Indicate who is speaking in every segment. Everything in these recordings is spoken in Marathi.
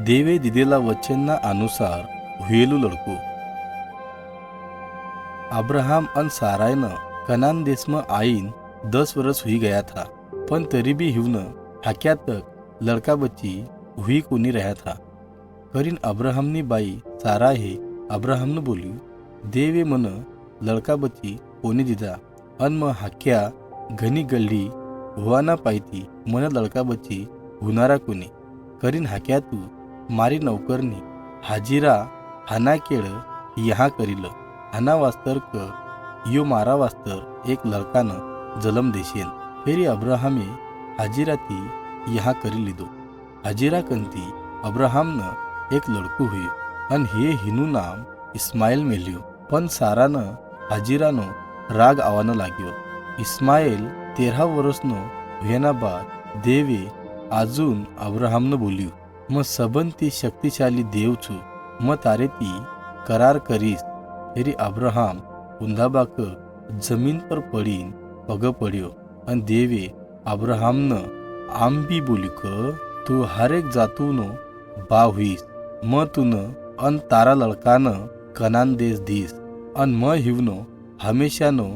Speaker 1: देवे दिदेला वचनना अनुसार हुएलू लड़को। अब्राहम अन सारायनं कनान देश में आईन 10 वर्ष हुई गया था, पण तरी भी हिवन हाक्या तक लड़का बच्ची हुई कोनी रहा था। करीन अब्राहमनी बाई सारा हे अब्राहमनं बोल्यू, देवे मन लड़का बच्ची कोनी दिदा अन म हाक्या घनी गल्ली हुआना पायती मन लड़का बच्ची हुनारा कोनी। करीन हाक्या तू मारी नौकरनी हाजिरा हाना केळ यहाँ करील, हाना वास्तर क यो मारा वास्तर एक लड़कानं जलम देशेन। फेरी अब्राहमे हाजिराती यहाँ करी लीधो। हाजिरा कंती अब्राहमनं एक लड़कू हुई अन हे हिनू नाम इस्माइल मेल्यो। पण सारानं हाजिरानो राग आवानं लाग्यो। इस्माइल 13 वर्षनो हुयाना बाद देवे आजून अब्राहमनं बोल्यू, म सबन ती शक्तिशाली देव छू, म तारे ती करार करीस। फेरी अब्राहम उंधाबाक जमीन पर पडीन पग पड्यो अन देवे अब्राहमनं आम बी बोल्यू क तू हरेक जातूनो बा हुईस, म तून अन तारा लड़कानं कनान देश दीस अन म हिवनो हमेशानो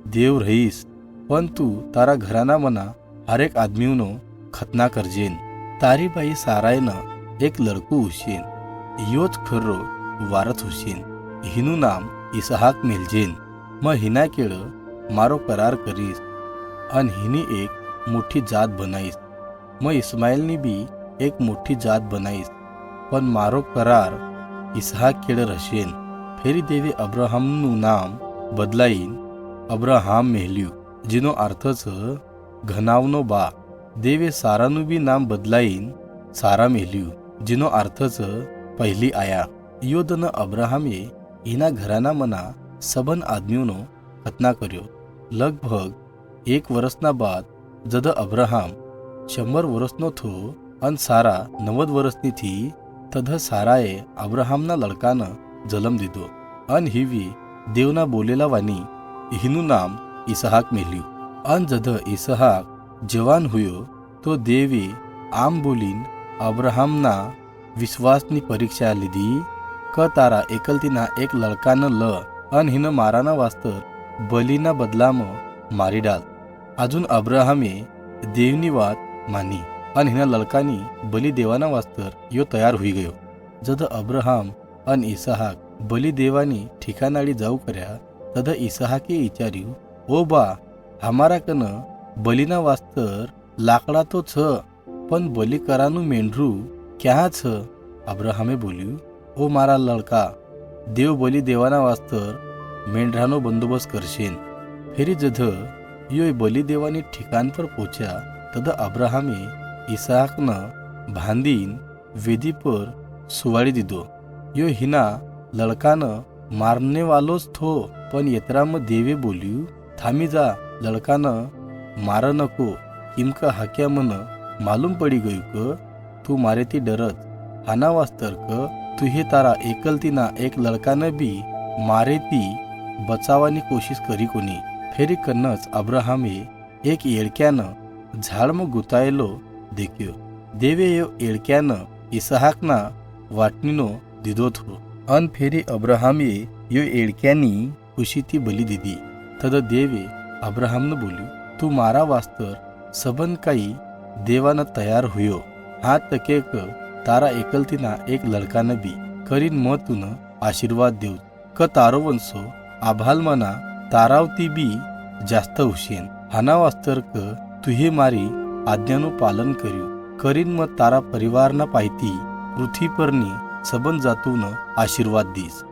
Speaker 1: देव रहीस। पण तू तारा घराना मना हरेक आदमीनो खतना करजेन। तारी बाई सारायनं एक लड़कू हुशेन, योच खर्रो वारत हुशेन, हिनू नाम इसहाक मेलजेन। म हिना केळ मारो करार करीस अन हिनी एक मोठी जात बनाईस। म इस्माइलनी भी एक मोठी जात बनाईस, पण मारो करार इसहाक केळ रशेन। फेरी देवे अब्राहमनु नाम बदलाईन अब्राहम मेल्यू, जिनो अर्थच घनावनो बा। देवे सारानु भी नाम बदलाईन सारा मेल्यू, जिनो अर्थच पहिली आया। योदन अब्राहमे हिना घराना मना सबन आदमीनो खतना कर्यो। लगभग 1 वर्षना बाद जद अब्राहम 100 वर्षनो थो अन सारा 90 वर्षनी थी, तद साराए अब्राहमना लड़कानं जलम दीधो अन हिवी देवना बोलेला वानी हिनू नाम इसहाक मेल्यू। अन जद इसहाक जवान हुयो तो देवे आम बोलीन अब्राहमना विश्वासनी परीक्षा लीधी क तारा एकलतीना एक लड़कानं ल अन हिन माराना वास्तर बलीना बदलाम मारी डाल। अजून अब्राहमे देवनी वात मानी अन हिना लड़कानी बली देवाना वास्तर यो तयार हुई गयो। जद अब्राहम अन इसहाक बली देवानी ठिकाणाळी जाऊ कर्या, तद इसहाके विचार्यू, ओ बा हमारा कन बलीना वास्तर लाकड़ा तो छ, पण बली करानु मेंढरू क्या छ? अब्राहमे बोल्यू, ओ मारा लड़का, देव बली देवाना वास्तर मेंढरानो बंदोबस्त करशेन। फेरी जद यो बली देवानी ठिकाण पर पोच्या, तद अब्राहमे इसहाकनं भांदीन वेदी पर सुवाड़ी दीधो। यो हिना लड़कानं मारने वालोच थो, पण येतराम देवे बोल्यू, थामी जा, लड़कानं मार नको, किमक हाक्या मन मालूम पड़ी गयू क तू मारे ती डरत, हाना वास्तर क तू हे तारा एकलतीना एक लड़कानं बी मारे ती बचावानी कोशिश करी कोनी। फेरी कन्नच अब्राहमे एक येळक्यानं झाडम गुतायलो देख्यो। देवे यो येळक्यानं इसहाकना वाटणीनो दिधो थो अन फेरी अब्राहमे यो येळक्यानी खुशीती बली दीदी। तद देवे अब्राहमनं बोल्यू, तू मारा वास्तर सबन काही देवानं तयार हुयो, हा तकेक तारा एकलतीना एक लड़कानं बी करीन म तुन आशीर्वाद देऊ क तारो वंशो आभाल मना तारावती बी जास्त हुशेन। हाना वास्तर क तुहे मारी आज्ञानु पालन कर्यू करीन म तारा परिवारना पायती पृथ्वी परनी सबन जातून आशीर्वाद दीस।